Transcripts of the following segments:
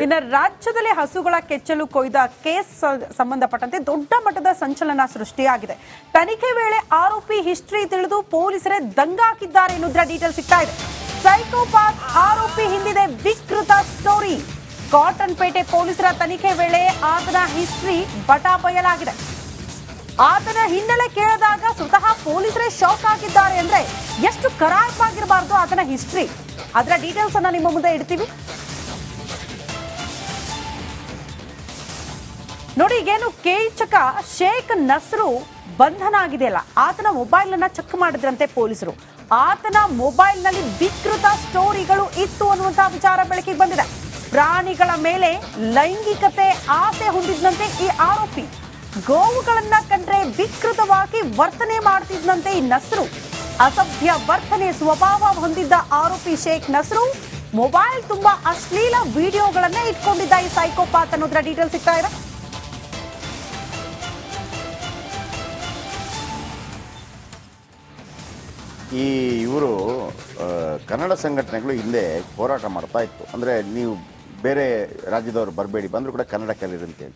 ಇನ್ನು ರಾಜ್ಯದಲ್ಲಿ ಹಸುಗಳ ಕೆಚ್ಚಲು ಕೊಯ್ದ ಕೇಸ್ ಸಂಬಂಧಪಟ್ಟಂತೆ ದೊಡ್ಡ ಮಟ್ಟದ ಸಂಚಲನ ಸೃಷ್ಟಿಯಾಗಿದೆ. ತನಿಖೆ ವೇಳೆ ಆರೋಪಿ ಹಿಸ್ಟ್ರಿ ತಿಳಿದು ಪೊಲೀಸರೇ ದಂಗಾಕಿದ್ದಾರೆ ಎನ್ನುವುದರ ಡೀಟೇಲ್ ಸಿಗ್ತಾ ಇದೆ. ಸೈಕೋಪಾತ್ ಆರೋಪಿ ಹಿಂದಿದೆ ವಿಕೃತ ಸ್ಟೋರಿ. ಕಾಟನ್ ಪೇಟೆ ಪೊಲೀಸರ ತನಿಖೆ ವೇಳೆ ಆತನ ಹಿಸ್ಟ್ರಿ ಬಯಲಾಗಿದೆ. ಆತನ ಹಿನ್ನೆಲೆ ಕೇಳಿದಾಗ ಸ್ವತಃ ಪೊಲೀಸರೇ ಶಾಕ್ ಆಗಿದ್ದಾರೆ. ಅಂದ್ರೆ ಎಷ್ಟು ಖರಾಬಾಗಿರಬಾರ್ದು ಆತನ ಹಿಸ್ಟ್ರಿ. ಅದರ ಡೀಟೇಲ್ಸ್ ಅನ್ನ ನಿಮ್ಮ ಮುಂದೆ ಇಡ್ತೀವಿ ನೋಡಿ. ಈಗೇನು ಕೀಚಕ ಶೇಖ್ ನಸ್ರು ಬಂಧನ ಆಗಿದೆಯಲ್ಲ, ಆತನ ಮೊಬೈಲ್ ಅನ್ನ ಚೆಕ್ ಮಾಡಿದ್ರಂತೆ ಪೊಲೀಸರು. ಆತನ ಮೊಬೈಲ್ ನಲ್ಲಿ ವಿಕೃತ ಸ್ಟೋರಿಗಳು ಇತ್ತು ಅನ್ನುವಂತಹ ವಿಚಾರ ಬೆಳಕಿಗೆ ಬಂದಿದೆ. ಪ್ರಾಣಿಗಳ ಮೇಲೆ ಲೈಂಗಿಕತೆ ಆಸೆ ಹೊಂದಿದ್ದಂತೆ ಈ ಆರೋಪಿ. ಗೋವುಗಳನ್ನ ಕಂಡ್ರೆ ವಿಕೃತವಾಗಿ ವರ್ತನೆ ಮಾಡ್ತಿದ್ದಂತೆ ಈ ನಸ್ರು. ಅಸಭ್ಯ ವರ್ತನೆ ಸ್ವಭಾವ ಹೊಂದಿದ್ದ ಆರೋಪಿ ಶೇಖ್ ನಸ್ರು ಮೊಬೈಲ್ ತುಂಬಾ ಅಶ್ಲೀಲ ವಿಡಿಯೋಗಳನ್ನ ಇಟ್ಕೊಂಡಿದ್ದ ಈ ಸೈಕೋಪಾತ್ ಅನ್ನೋದ್ರ ಡೀಟೇಲ್ ಸಿಗ್ತಾ ಇದೆ. ಈ ಇವರು ಕನ್ನಡ ಸಂಘಟನೆಗಳು ಹಿಂದೆ ಹೋರಾಟ ಮಾಡ್ತಾ ಇತ್ತು. ಅಂದರೆ ನೀವು ಬೇರೆ ರಾಜ್ಯದವರು ಬರಬೇಡಿ, ಬಂದರೂ ಕೂಡ ಕನ್ನಡ ಕಲೀರಿ ಅಂತೇಳಿ.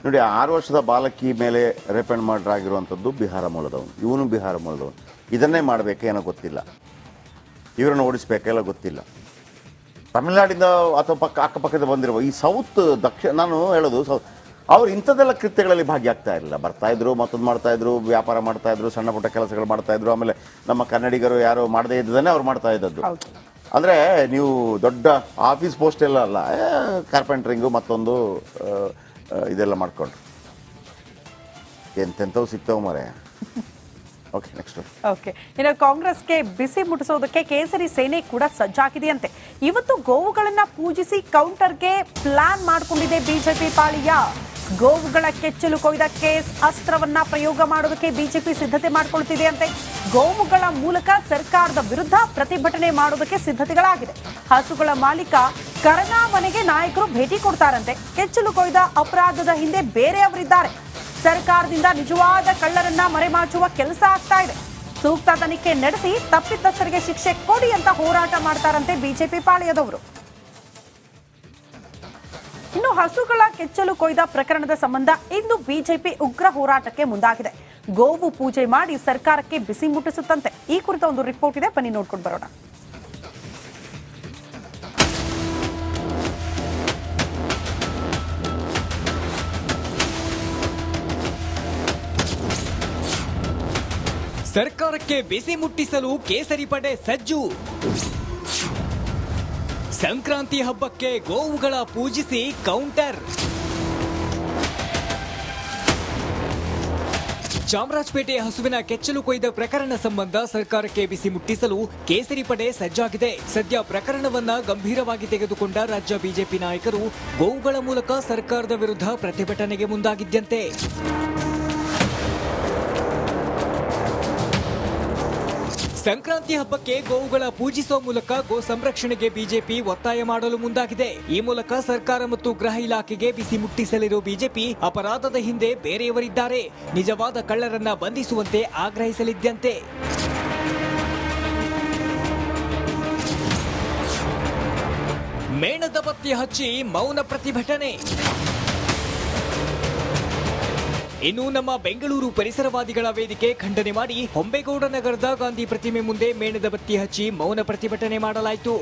ನೋಡಿ, 6 ವರ್ಷದ ಬಾಲಕಿ ಮೇಲೆ ರೇಪ್ ಆ್ಯಂಡ್ ಮರ್ಡರ್ ಆಗಿರುವಂಥದ್ದು ಬಿಹಾರ ಮೂಲದವನು, ಇವನು ಬಿಹಾರ ಮೂಲದವನು. ಇದನ್ನೇ ಮಾಡಬೇಕೇನೋ ಗೊತ್ತಿಲ್ಲ, ಇವರನ್ನು ಓಡಿಸ್ಬೇಕೆಲ್ಲ ಗೊತ್ತಿಲ್ಲ. ತಮಿಳುನಾಡಿಂದ ಅಥವಾ ಅಕ್ಕಪಕ್ಕದ ಬಂದಿರುವ ಈ ಸೌತ್ ದಕ್ಷಿಣ, ನಾನು ಹೇಳೋದು ಸೌತ್, ಅವ್ರು ಇಂಥದ್ದೆಲ್ಲ ಕೃತ್ಯಗಳಲ್ಲಿ ಭಾಗಿಯಾಗ್ತಾ ಇರಲಿಲ್ಲ. ಬರ್ತಾಯಿದ್ರು, ಮತ್ತೊಂದು ಮಾಡ್ತಾಯಿದ್ರು, ವ್ಯಾಪಾರ ಮಾಡ್ತಾಯಿದ್ರು, ಸಣ್ಣ ಪುಟ್ಟ ಕೆಲಸಗಳು ಮಾಡ್ತಾಯಿದ್ರು. ಆಮೇಲೆ ನಮ್ಮ ಕನ್ನಡಿಗರು ಯಾರು ಮಾಡದೇ ಇದ್ದದನ್ನೇ ಅವ್ರು ಮಾಡ್ತಾ ಇದ್ದದ್ದು. ಅಂದರೆ ನೀವು ದೊಡ್ಡ ಆಫೀಸ್ ಪೋಸ್ಟ್ ಎಲ್ಲ ಅಲ್ಲ, ಕಾರ್ಪೆಂಟ್ರಿಂಗು ಮತ್ತೊಂದು ಇದೆಲ್ಲ ಮಾಡ್ಕೊಂಡ್ರು. ಎಂತೆಂಥವು ಸಿಗ್ತಾವೆ ಮರೆ. Okay, next. ಓಕೆ, ಇನ್ನು ಕಾಂಗ್ರೆಸ್ಗೆ ಬಿಸಿ ಮುಟ್ಟಿಸೋದಕ್ಕೆ ಕೇಸರಿ ಸೇನೆ ಕೂಡ ಸಜ್ಜಾಗಿದೆಯಂತೆ. ಇವತ್ತು ಗೋವುಗಳನ್ನ ಪೂಜಿಸಿ ಕೌಂಟರ್ಗೆ ಪ್ಲಾನ್ ಮಾಡಿಕೊಂಡಿದೆ ಬಿಜೆಪಿ ಪಾಳಿಯ. ಗೋವುಗಳ ಕೆಚ್ಚಲು ಕೊಯ್ದ ಕೇಸ್ ಅಸ್ತ್ರವನ್ನ ಪ್ರಯೋಗ ಮಾಡೋದಕ್ಕೆ ಬಿಜೆಪಿ ಸಿದ್ಧತೆ ಮಾಡಿಕೊಳ್ತಿದೆ ಅಂತೆ. ಗೋವುಗಳ ಮೂಲಕ ಸರ್ಕಾರದ ವಿರುದ್ಧ ಪ್ರತಿಭಟನೆ ಮಾಡೋದಕ್ಕೆ ಸಿದ್ಧತೆಗಳಾಗಿದೆ. ಹಸುಗಳ ಮಾಲೀಕ ಕರ್ನಾ ಮನೆಗೆ ನಾಯಕರು ಭೇಟಿ ಕೊಡ್ತಾರಂತೆ. ಕೆಚ್ಚಲು ಕೊಯ್ದ ಅಪರಾಧದ ಹಿಂದೆ ಬೇರೆಯವರಿದ್ದಾರೆ. ಸರ್ಕಾರದಿಂದ ನಿಜವಾದ ಕಳ್ಳರನ್ನ ಮರೆಮಾಚುವ ಕೆಲಸ ಆಗ್ತಾ ಇದೆ. ಸೂಕ್ತ ತನಿಖೆ ನಡೆಸಿ ತಪ್ಪಿತಸ್ಥರಿಗೆ ಶಿಕ್ಷೆ ಕೊಡಿ ಅಂತ ಹೋರಾಟ ಮಾಡ್ತಾರಂತೆ ಬಿಜೆಪಿ ಪಾಳೆಯದವರು. ಇನ್ನು ಹಸುಗಳ ಕೆಚ್ಚಲು ಕೊಯ್ದ ಪ್ರಕರಣದ ಸಂಬಂಧ ಇಂದು ಬಿಜೆಪಿ ಉಗ್ರ ಹೋರಾಟಕ್ಕೆ ಮುಂದಾಗಿದೆ. ಗೋವು ಪೂಜೆ ಮಾಡಿ ಸರ್ಕಾರಕ್ಕೆ ಬಿಸಿ ಮುಟ್ಟಿಸುತ್ತಂತೆ. ಈ ಕುರಿತ ಒಂದು ರಿಪೋರ್ಟ್ ಇದೆ, ಬನ್ನಿ ನೋಡ್ಕೊಂಡು ಬರೋಣ. ಸರ್ಕಾರಕ್ಕೆ ಬಿಸಿ ಮುಟ್ಟಿಸಲು ಕೇಸರಿ ಪಡೆ ಸಜ್ಜು. ಸಂಕ್ರಾಂತಿ ಹಬ್ಬಕ್ಕೆ ಗೋವುಗಳ ಪೂಜಿಸಿ ಕೌಂಟರ್. ಚಾಮರಾಜಪೇಟೆ ಹಸುವಿನ ಕೆಚ್ಚಲು ಕೊಯ್ದ ಪ್ರಕರಣ ಸಂಬಂಧ ಸರ್ಕಾರಕ್ಕೆ ಬಿಸಿ ಮುಟ್ಟಿಸಲು ಕೇಸರಿ ಪಡೆ ಸಜ್ಜಾಗಿದೆ. ಸದ್ಯ ಪ್ರಕರಣವನ್ನ ಗಂಭೀರವಾಗಿ ತೆಗೆದುಕೊಂಡ ರಾಜ್ಯ ಬಿಜೆಪಿ ನಾಯಕರು ಗೋವುಗಳ ಮೂಲಕ ಸರ್ಕಾರದ ವಿರುದ್ಧ ಪ್ರತಿಭಟನೆಗೆ ಮುಂದಾಗಿದ್ದಂತೆ. ಸಂಕ್ರಾಂತಿ ಹಬ್ಬಕ್ಕೆ ಗೋವುಗಳ ಪೂಜಿಸುವ ಮೂಲಕ ಗೋ ಸಂರಕ್ಷಣೆಗೆ ಬಿಜೆಪಿ ಒತ್ತಾಯ ಮಾಡಲು ಮುಂದಾಗಿದೆ. ಈ ಮೂಲಕ ಸರ್ಕಾರ ಮತ್ತು ಗೃಹ ಇಲಾಖೆಗೆ ಬಿಸಿ ಮುಟ್ಟಿಸಲಿರುವ ಬಿಜೆಪಿ ಅಪರಾಧದ ಹಿಂದೆ ಬೇರೆಯವರಿದ್ದಾರೆ, ನಿಜವಾದ ಕಳ್ಳರನ್ನ ಬಂಧಿಸುವಂತೆ ಆಗ್ರಹಿಸಲಿದ್ದಂತೆ. ಮೇಣದ ಬತ್ತಿ ಹಚ್ಚಿ ಮೌನ ಪ್ರತಿಭಟನೆ. ಇನ್ನು ನಮ್ಮ ಬೆಂಗಳೂರು ಪರಿಸರವಾದಿಗಳ ವೇದಿಕೆ ಖಂಡನೆ ಮಾಡಿ ಹೊಂಬೇಗೌಡ ನಗರದ ಗಾಂಧಿ ಪ್ರತಿಮೆ ಮುಂದೆ ಮೇಣದ ಬತ್ತಿ ಹಚ್ಚಿ ಮೌನ ಪ್ರತಿಭಟನೆ ಮಾಡಲಾಯಿತು.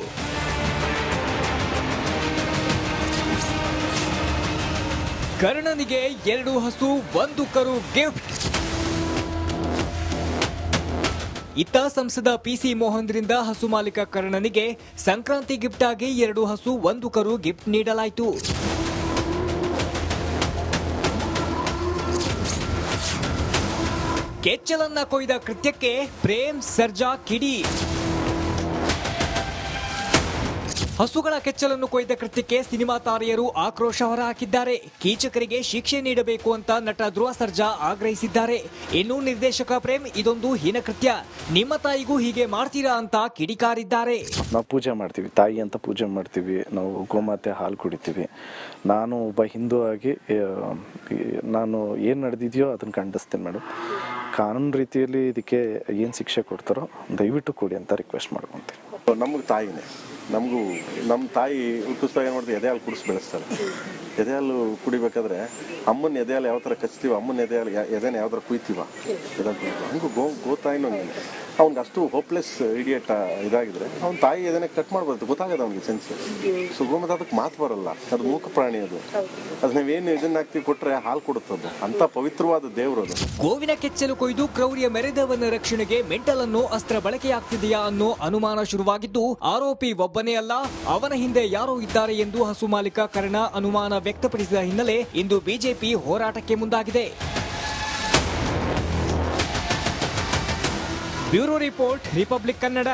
ಕರ್ಣನಿಗೆ 2 ಹಸು 1 ಕರು ಗಿಫ್ಟ್. ಇತ್ತ ಸಂಸದ ಪಿಸಿ ಮೋಹನ್ರಿಂದ ಹಸು ಮಾಲೀಕ ಕರ್ಣನಿಗೆ ಸಂಕ್ರಾಂತಿ ಗಿಫ್ಟ್ ಆಗಿ 2 ಹಸು 1 ಕರು ಗಿಫ್ಟ್ ನೀಡಲಾಯಿತು. ಕೆಚ್ಚಲನ್ನ ಕೊಯ್ದ ಕೃತ್ಯಕ್ಕೆ ಪ್ರೇಮ್ ಸರ್ಜಾ ಕಿಡಿ. ಹಸುಗಳ ಕೆಚ್ಚಲನ್ನು ಕೊಯ್ದ ಕೃತ್ಯಕ್ಕೆ ಸಿನಿಮಾ ತಾರೆಯರು ಆಕ್ರೋಶ ಹೊರಹಾಕಿದ್ದಾರೆ. ಕೀಚಕರಿಗೆ ಶಿಕ್ಷೆ ನೀಡಬೇಕು ಅಂತ ನಟ ಧ್ರುವ ಸರ್ಜಾ ಆಗ್ರಹಿಸಿದ್ದಾರೆ. ಇನ್ನು ನಿರ್ದೇಶಕ ಪ್ರೇಮ್, ಇದೊಂದು ಹೀನ ಕೃತ್ಯ, ನಿಮ್ಮ ತಾಯಿಗೂ ಹೀಗೆ ಮಾಡ್ತೀರಾ ಅಂತ ಕಿಡಿಕಾರಿದ್ದಾರೆ. ನಾವು ಪೂಜೆ ಮಾಡ್ತೀವಿ, ತಾಯಿ ಅಂತ ಪೂಜೆ ಮಾಡ್ತೀವಿ, ನಾವು ಗೋಮಾತೆ ಹಾಲು ಕುಡಿತೀವಿ. ನಾನು ಒಬ್ಬ ಹಿಂದೂ ಆಗಿ ನಾನು ಏನು ನಡೆದಿದೆಯೋ ಅದನ್ನು ಖಂಡಿಸ್ತೇನೆ ಮೇಡಮ್. ಕಾನೂನು ರೀತಿಯಲ್ಲಿ ಇದಕ್ಕೆ ಏನು ಶಿಕ್ಷೆ ಕೊಡ್ತಾರೋ ದಯವಿಟ್ಟು ಕೊಡಿ ಅಂತ ರಿಕ್ವೆಸ್ಟ್ ಮಾಡ್ಕೊತೀನಿ. ನಮಗೆ ತಾಯಿನೇ ನಮಗೂ ನಮ್ಮ ತಾಯಿ ಹುಟ್ಟಿಸ್ದಾಗ ಏನು ಮಾಡ್ತೀವಿ ಎದೆ ಹಾಲು ಕುಡಿಸಿ ಬೆಳೆಸ್ತಾರೆ. ಎದೆ ಹಾಲು ಕುಡಿಬೇಕಾದ್ರೆ ಅಮ್ಮನ ಎದೆ ಹಾಲು ಯಾವ ಥರ ಕಚ್ತೀವ, ಅಮ್ಮನ ಎದೆ ಹಾಲು ಎದೆನ ಯಾವ ಥರ ಕುಯ್ತೀವ, ಹಂಗೂ ಗೋತಾಯಿನೂ ಹಂಗೆ. ಅವ್ನಿಗೆ ಅಷ್ಟು ಹೋಪ್ಲೆಸ್ ಇಡಿಯೇಟ್ ಇದಾಗಿದ್ರೆ ಅವ್ನ ತಾಯಿ ಎದೆನೇ ಕಟ್ ಮಾಡ್ಬಾರ್ದು, ಗೊತ್ತಾಗದ ಅವ್ನಿಗೆ ಸೆನ್ಸ್. ಸೊ ಗೋಮಾತೆ ಅದಕ್ಕೆ ಮಾತು ಬರಲ್ಲ, ಅದು ಮೂಕ ಪ್ರಾಣಿ. ಅದು ನಾವೇನು ಇದನ್ನ ಹಾಕ್ತಿವಿ ಕೊಟ್ರೆ ಹಾಲು ಕೊಡುತ್ತದು, ಅಂತ ಪವಿತ್ರವಾದ ದೇವರು ಅದು. ಗೋವಿನ ಕೆಚ್ಚಲು ಕೊಯ್ದು ಕ್ರೌರ್ಯ ಮೆರೆದವನ ರಕ್ಷಣೆಗೆ ಮೆಂಟಲ್ ಅನ್ನೋ ಅಸ್ತ್ರ ಬಳಕೆಯಾಗ್ತಿದೆಯಾ ಅನ್ನೋ ಅನುಮಾನ ಶುರುವಾಗಿದ್ದು, ಆರೋಪಿ ಒಬ್ಬನೇ ಅಲ್ಲ, ಅವನ ಹಿಂದೆ ಯಾರೋ ಇದ್ದಾರೆ ಎಂದು ಹಸು ಮಾಲೀಕ ಕರ್ಣ ಅನುಮಾನ ವ್ಯಕ್ತಪಡಿಸಿದ ಹಿನ್ನೆಲೆ ಇಂದು ಬಿಜೆಪಿ ಹೋರಾಟಕ್ಕೆ ಮುಂದಾಗಿದೆ. Bureau report, republic Kannada.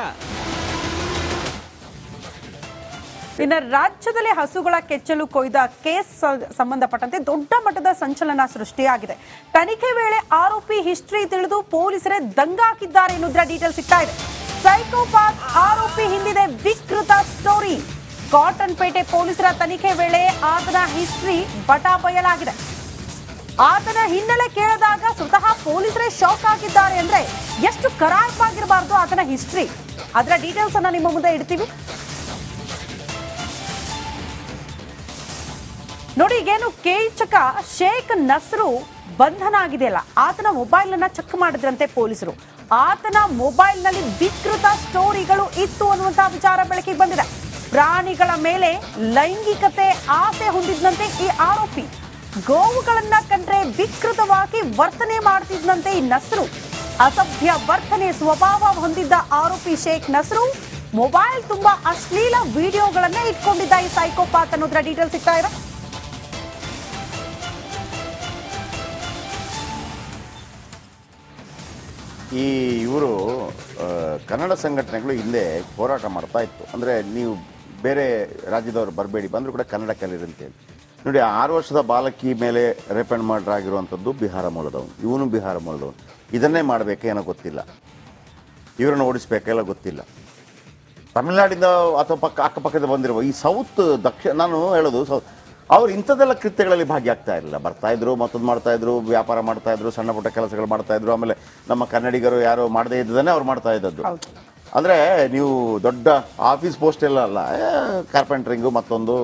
ಇನ್ನು ರಾಜ್ಯದಲ್ಲಿ ಹಸುಗಳ ಕೆಚ್ಚಲು ಕೊಯ್ದ ಕೇಸ್ ಸಂಬಂಧಪಟ್ಟಂತೆ ದೊಡ್ಡ ಮಟ್ಟದ ಸಂಚಲನ ಸೃಷ್ಟಿಯಾಗಿದೆ. ತನಿಖೆ ವೇಳೆ ಆರೋಪಿ ಹಿಸ್ಟ್ರಿ ತಿಳಿದು ಪೊಲೀಸರೇ ದಂಗಾಕಿದ್ದಾರೆ ಎನ್ನುವುದರ ಡೀಟೇಲ್ ಸಿಗ್ತಾ ಇದೆ. ಸೈಕೋಪಾತ್ ಆರೋಪಿ ಹಿಂದಿದೆ ವಿಕೃತ ಸ್ಟೋರಿ. ಕಾಟನ್ ಪೇಟೆ ಪೊಲೀಸರ ತನಿಖೆ ವೇಳೆ ಆತನ ಹಿಸ್ಟ್ರಿ ಬಟಾ ಬಯಲಾಗಿದೆ. ಆತನ ಹಿನ್ನೆಲೆ ಕೇಳಿದಾಗ ಸ್ವತಃ ಪೊಲೀಸರೇ ಶಾಕ್ ಆಗಿದ್ದಾರೆ. ಅಂದ್ರೆ ಎಷ್ಟು ಕರಾರ್ಪಾಗಿರಬಾರ್ದು ಆತನ ಹಿಸ್ಟ್ರಿ. ಅದರ ಡೀಟೇಲ್ಸ್ ಅನ್ನ ನಿಮ್ಮ ಮುಂದೆ ಇಡ್ತೀವಿ ನೋಡಿ. ಈಗೇನು ಕೀಚಕ ಶೇಖ್ ನಸ್ರು ಬಂಧನ ಆಗಿದೆಯಲ್ಲ, ಆತನ ಮೊಬೈಲ್ ಅನ್ನ ಚೆಕ್ ಮಾಡಿದ್ರಂತೆ ಪೊಲೀಸರು. ಆತನ ಮೊಬೈಲ್ ನಲ್ಲಿ ವಿಕೃತ ಸ್ಟೋರಿಗಳು ಇತ್ತು ಅನ್ನುವಂತಹ ವಿಚಾರ ಬೆಳಕಿಗೆ ಬಂದಿದೆ. ಪ್ರಾಣಿಗಳ ಮೇಲೆ ಲೈಂಗಿಕತೆ ಆಸೆ ಹೊಂದಿದ್ದಂತೆ ಈ ಆರೋಪಿ. ಗೋವುಗಳನ್ನ ಕಂಡ್ರೆ ವಿಕೃತವಾಗಿ ವರ್ತನೆ ಮಾಡ್ತಿದ್ದಂತೆ ಈ ನಸ್ರು. ಅಸಭ್ಯ ವರ್ತನೆ ಸ್ವಭಾವ ಹೊಂದಿದ್ದ ಆರೋಪಿ ಶೇಖ್ ನಸ್ರು ಮೊಬೈಲ್ ತುಂಬಾ ಅಶ್ಲೀಲ ವಿಡಿಯೋಗಳನ್ನೇ ಇಟ್ಕೊಂಡಿದ್ದ ಈ ಸೈಕೋಪಾತ್ ಅನ್ನೋದ್ರ ಡೀಟೇಲ್ ಸಿಗ್ತಾ ಇದೆ. ಈ ಇವರು ಕನ್ನಡ ಸಂಘಟನೆಗಳು ಹಿಂದೆ ಹೋರಾಟ ಮಾಡ್ತಾ ಇತ್ತು. ಅಂದರೆ ನೀವು ಬೇರೆ ರಾಜ್ಯದವರು ಬರಬೇಡಿ, ಬಂದರೂ ಕೂಡ ಕನ್ನಡ ಕಲೀರಿ ಅಂತೇಳಿ. ನೋಡಿ, 6 ವರ್ಷದ ಬಾಲಕಿ ಮೇಲೆ ರೇಪ್ ಆ್ಯಂಡ್ ಮರ್ಡರ್ ಆಗಿರುವಂಥದ್ದು ಬಿಹಾರ ಮೂಲದವನು, ಇವನು ಬಿಹಾರ ಮೂಲದವನು. ಇದನ್ನೇ ಮಾಡಬೇಕೇನೋ ಗೊತ್ತಿಲ್ಲ, ಇವರನ್ನು ಓಡಿಸ್ಬೇಕೆಲ್ಲ ಗೊತ್ತಿಲ್ಲ. ತಮಿಳುನಾಡಿಂದ ಅಥವಾ ಅಕ್ಕಪಕ್ಕದ ಬಂದಿರುವ ಈ ಸೌತ್ ನಾನು ಹೇಳೋದು ಅವ್ರು ಇಂಥದ್ದೆಲ್ಲ ಕೃತ್ಯಗಳಲ್ಲಿ ಭಾಗಿಯಾಗ್ತಾ ಇರಲಿಲ್ಲ. ಬರ್ತಾಯಿದ್ರು, ಮತ್ತೊಂದು ಮಾಡ್ತಾಯಿದ್ರು, ವ್ಯಾಪಾರ ಮಾಡ್ತಾಯಿದ್ರು, ಸಣ್ಣ ಪುಟ್ಟ ಕೆಲಸಗಳು ಮಾಡ್ತಾಯಿದ್ರು. ಆಮೇಲೆ ನಮ್ಮ ಕನ್ನಡಿಗರು ಯಾರು ಮಾಡದೇ ಇದ್ದದನ್ನೇ ಅವ್ರು ಮಾಡ್ತಾ ಇದ್ದದ್ದು. ಅಂದರೆ ನೀವು ದೊಡ್ಡ ಆಫೀಸ್ ಪೋಸ್ಟ್ ಎಲ್ಲ ಅಲ್ಲ, ಕಾರ್ಪೆಂಟ್ರಿಂಗು ಮತ್ತೊಂದು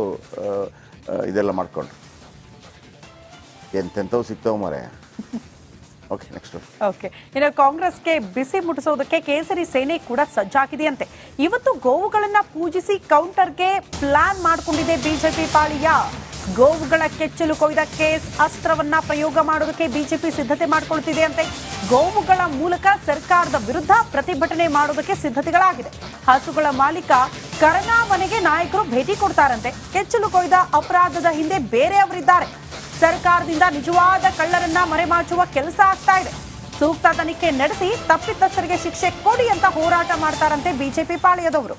ಇದೆಲ್ಲ ಮಾಡ್ಕೊಂಡ್ರು. ಎಂತೆಂಥವು ಸಿಗ್ತಾವೆ ಮರೆ. Okay, next. ಓಕೆ, ಇನ್ನು ಕಾಂಗ್ರೆಸ್ಗೆ ಬಿಸಿ ಮುಟ್ಟಿಸೋದಕ್ಕೆ ಕೇಸರಿ ಸೇನೆ ಕೂಡ ಸಜ್ಜಾಗಿದೆಯಂತೆ. ಇವತ್ತು ಗೋವುಗಳನ್ನ ಪೂಜಿಸಿ ಕೌಂಟರ್ಗೆ ಪ್ಲಾನ್ ಮಾಡಿಕೊಂಡಿದೆ ಬಿಜೆಪಿ ಪಾಳಿಯ. ಗೋವುಗಳ ಕೆಚ್ಚಲು ಕೊಯ್ದ ಕೇಸ್ ಅಸ್ತ್ರವನ್ನ ಪ್ರಯೋಗ ಮಾಡೋದಕ್ಕೆ ಬಿಜೆಪಿ ಸಿದ್ಧತೆ ಮಾಡಿಕೊಳ್ತಿದೆ ಅಂತೆ. ಗೋವುಗಳ ಮೂಲಕ ಸರ್ಕಾರದ ವಿರುದ್ಧ ಪ್ರತಿಭಟನೆ ಮಾಡೋದಕ್ಕೆ ಸಿದ್ಧತೆಗಳಾಗಿದೆ. ಹಸುಗಳ ಮಾಲೀಕ ಕರ್ಣ ಮನೆಗೆ ನಾಯಕರು ಭೇಟಿ ಕೊಡ್ತಾರಂತೆ. ಕೆಚ್ಚಲು ಕೊಯ್ದ ಅಪರಾಧದ ಹಿಂದೆ ಬೇರೆಯವರಿದ್ದಾರೆ. ಸರ್ಕಾರದಿಂದ ನಿಜವಾದ ಕಳ್ಳರನ್ನ ಮರೆಮಾಚುವ ಕೆಲಸ ಆಗ್ತಾ ಇದೆ. ಸೂಕ್ತ ತನಿಖೆ ನಡೆಸಿ ತಪ್ಪಿತಸ್ಥರಿಗೆ ಶಿಕ್ಷೆ ಕೊಡಿ ಅಂತ ಹೋರಾಟ ಮಾಡ್ತಾರಂತೆ ಬಿಜೆಪಿ ಪಾಳೆಯದವರು.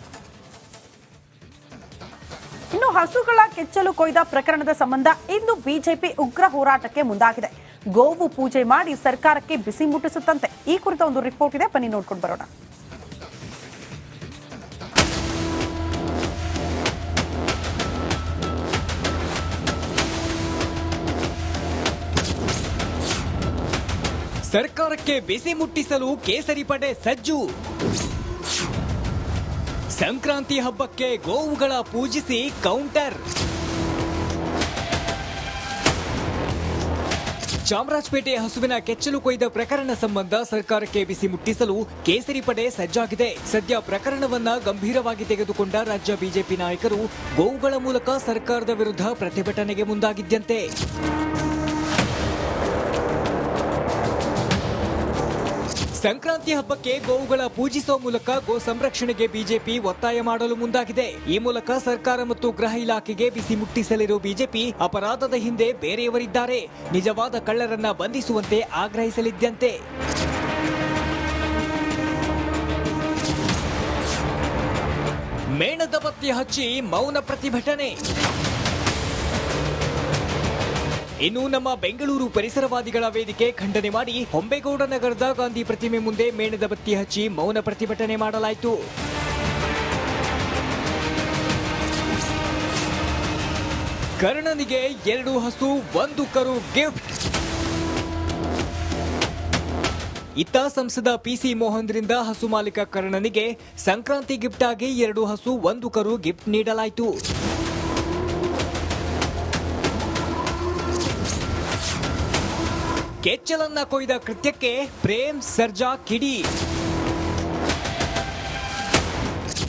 ಇನ್ನು ಹಸುಗಳ ಕೆಚ್ಚಲು ಕೊಯ್ದ ಪ್ರಕರಣದ ಸಂಬಂಧ ಇಂದು ಬಿಜೆಪಿ ಉಗ್ರ ಹೋರಾಟಕ್ಕೆ ಮುಂದಾಗಿದೆ. ಗೋವು ಪೂಜೆ ಮಾಡಿ ಸರ್ಕಾರಕ್ಕೆ ಬಿಸಿ ಮುಟ್ಟಿಸುತ್ತಂತೆ. ಈ ಕುರಿತ ಒಂದು ರಿಪೋರ್ಟ್ ಇದೆ, ಬನ್ನಿ ನೋಡ್ಕೊಂಡು ಬರೋಣ. ಸರ್ಕಾರಕ್ಕೆ ಬಿಸಿ ಮುಟ್ಟಿಸಲು ಕೇಸರಿ ಪಡೆ ಸಜ್ಜು. ಸಂಕ್ರಾಂತಿ ಹಬ್ಬಕ್ಕೆ ಗೋವುಗಳ ಪೂಜಿಸಿ ಕೌಂಟರ್. ಚಾಮರಾಜಪೇಟೆ ಹಸುವಿನ ಕೆಚ್ಚಲು ಕೊಯ್ದ ಪ್ರಕರಣ ಸಂಬಂಧ ಸರ್ಕಾರಕ್ಕೆ ಬಿಸಿ ಮುಟ್ಟಿಸಲು ಕೇಸರಿ ಪಡೆ ಸಜ್ಜಾಗಿದೆ. ಸದ್ಯ ಪ್ರಕರಣವನ್ನ ಗಂಭೀರವಾಗಿ ತೆಗೆದುಕೊಂಡ ರಾಜ್ಯ ಬಿಜೆಪಿ ನಾಯಕರು ಗೋವುಗಳ ಮೂಲಕ ಸರ್ಕಾರದ ವಿರುದ್ಧ ಪ್ರತಿಭಟನೆಗೆ ಮುಂದಾಗಿದ್ದಂತೆ. ಸಂಕ್ರಾಂತಿ ಹಬ್ಬಕ್ಕೆ ಗೋವುಗಳ ಪೂಜಿಸುವ ಮೂಲಕ ಗೋ ಸಂರಕ್ಷಣೆಗೆ ಬಿಜೆಪಿ ಒತ್ತಾಯ ಮಾಡಲು ಮುಂದಾಗಿದೆ. ಈ ಮೂಲಕ ಸರ್ಕಾರ ಮತ್ತು ಗೃಹ ಇಲಾಖೆಗೆ ಬಿಸಿ ಮುಟ್ಟಿಸಲಿರುವ ಬಿಜೆಪಿ ಅಪರಾಧದ ಹಿಂದೆ ಬೇರೆಯವರಿದ್ದಾರೆ, ನಿಜವಾದ ಕಳ್ಳರನ್ನ ಬಂಧಿಸುವಂತೆ ಆಗ್ರಹಿಸಲಿದ್ದಂತೆ. ಮೇಣದ ಬತ್ತಿ ಹಚ್ಚಿ ಮೌನ ಪ್ರತಿಭಟನೆ. ಇನ್ನು ನಮ್ಮ ಬೆಂಗಳೂರು ಪರಿಸರವಾದಿಗಳ ವೇದಿಕೆ ಖಂಡನೆ ಮಾಡಿ ಹೊಂಬೇಗೌಡ ನಗರದ ಗಾಂಧಿ ಪ್ರತಿಮೆ ಮುಂದೆ ಮೇಣದ ಬತ್ತಿ ಹಚ್ಚಿ ಮೌನ ಪ್ರತಿಭಟನೆ ಮಾಡಲಾಯಿತು. ಕರ್ಣನಿಗೆ 2 ಹಸು 1 ಕರು ಗಿಫ್ಟ್. ಇತ್ತ ಸಂಸದ ಪಿಸಿ ಮೋಹನ್ರಿಂದ ಹಸು ಮಾಲೀಕ ಕರ್ಣನಿಗೆ ಸಂಕ್ರಾಂತಿ ಗಿಫ್ಟ್ ಆಗಿ 2 ಹಸು 1 ಕರು ಗಿಫ್ಟ್ ನೀಡಲಾಯಿತು. ಕೆಚ್ಚಲನ್ನ ಕೊಯ್ದ ಕೃತ್ಯಕ್ಕೆ ಪ್ರೇಮ್ ಸರ್ಜಾ ಕಿಡಿ.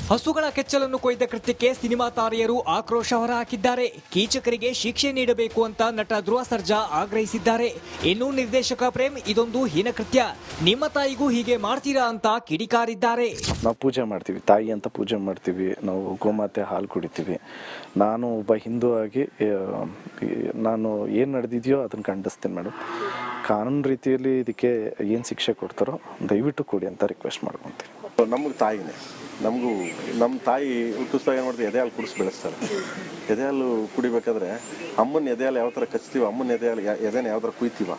ಹಸುಗಳ ಕೆಚ್ಚಲನ್ನು ಕೊಯ್ದ ಕೃತ್ಯಕ್ಕೆ ಸಿನಿಮಾ ತಾರೆಯರು ಆಕ್ರೋಶ ಹೊರಹಾಕಿದ್ದಾರೆ. ಕೀಚಕರಿಗೆ ಶಿಕ್ಷೆ ನೀಡಬೇಕು ಅಂತ ನಟ ಧ್ರುವ ಸರ್ಜಾ ಆಗ್ರಹಿಸಿದ್ದಾರೆ. ಇನ್ನು ನಿರ್ದೇಶಕ ಪ್ರೇಮ್ ಇದೊಂದು ಹೀನ ಕೃತ್ಯ, ನಿಮ್ಮ ತಾಯಿಗೂ ಹೀಗೆ ಮಾಡ್ತೀರಾ ಅಂತ ಕಿಡಿಕಾರಿದ್ದಾರೆ. ನಾವು ಪೂಜೆ ಮಾಡ್ತೀವಿ, ತಾಯಿ ಅಂತ ಪೂಜೆ ಮಾಡ್ತೀವಿ, ನಾವು ಗೋಮಾತೆ ಹಾಲು ಕುಡಿತೀವಿ. ನಾನು ಒಬ್ಬ ಹಿಂದೂ ಆಗಿ ನಾನು ಏನು ನಡೆದಿದೆಯೋ ಅದನ್ನು ಖಂಡಿಸ್ತೀನಿ ಮೇಡಮ್. ಕಾನೂನು ರೀತಿಯಲ್ಲಿ ಇದಕ್ಕೆ ಏನು ಶಿಕ್ಷೆ ಕೊಡ್ತಾರೋ ದಯವಿಟ್ಟು ಕೊಡಿ ಅಂತ ರಿಕ್ವೆಸ್ಟ್ ಮಾಡ್ಕೊತೀನಿ. ನಮಗೆ ತಾಯಿನೇ, ನಮಗೂ ನಮ್ಮ ತಾಯಿ ಹುಟ್ಟಿಸ್ದಾಗ ಏನು ಮಾಡ್ತೀವಿ, ಎದೆ ಹಾಲು ಕುಡಿಸಿ ಬೆಳೆಸ್ತಾರೆ. ಎದೆ ಹಾಲು ಕುಡಿಬೇಕಾದ್ರೆ ಅಮ್ಮನ ಎದೆ ಹಾಲು ಯಾವ ಥರ ಕಚ್ತೀವಿ, ಅಮ್ಮನ ಎದೆ ಹಾಲು ಎದೆನ ಯಾವ ಥರ ಕುಯ್ತೀವ,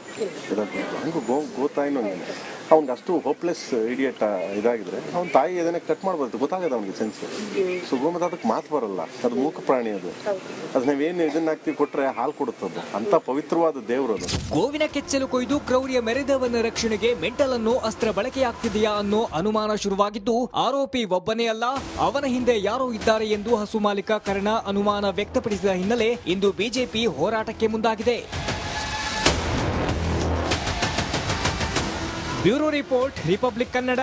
ಹಂಗೂ ಗೋತಾಯಿನೂ ಹಂಗೆ. ಅವ್ನಿಗೆ ಅಷ್ಟು ಹೋಪ್ಲೆಸ್ ಇಡಿಯಟ್ ಇದಾಗಿದ್ರೆ ಅವ್ನ ತಾಯಿ ಎದೆನೇ ಕಟ್ ಮಾಡ್ಬಾರ್ದು, ಗೊತ್ತಾಗದ ಅವ್ನಿಗೆ ಸೆನ್ಸ್. ಸೊ ಗೋಮತ ಅದಕ್ಕೆ ಮಾತು ಬರಲ್ಲ, ಅದು ಮೂಕ ಪ್ರಾಣಿ. ಅದು ನಾವೇನು ಇದನ್ನ ಹಾಕ್ತಿವಿ ಕೊಟ್ರೆ ಹಾಲು ಕೊಡುತ್ತದು, ಅಂತ ಪವಿತ್ರವಾದ ದೇವರು ಅದು. ಗೋವಿನ ಕೆಚ್ಚಲು ಕೊಯ್ದು ಕ್ರೌರ್ಯ ಮೆರೆದವನ ರಕ್ಷಣೆಗೆ ಮೆಂಟಲ್ ಅನ್ನೋ ಅಸ್ತ್ರ ಬಳಕೆಯಾಗ್ತಿದೆಯಾ ಅನ್ನೋ ಅನುಮಾನ ಶುರುವಾಗಿದ್ದು, ಆರೋಪಿ ಒಬ್ಬನೇ ಅಲ್ಲ, ಅವನ ಹಿಂದೆ ಯಾರೋ ಇದ್ದಾರೆ ಎಂದು ಹಸು ಮಾಲೀಕ ಕರ್ಣ ಅನುಮಾನ ವ್ಯಕ್ತಪಡಿಸಿದ ಹಿನ್ನೆಲೆ ಇಂದು ಬಿಜೆಪಿ ಹೋರಾಟಕ್ಕೆ ಮುಂದಾಗಿದೆ. Bureau report, republic Kannada.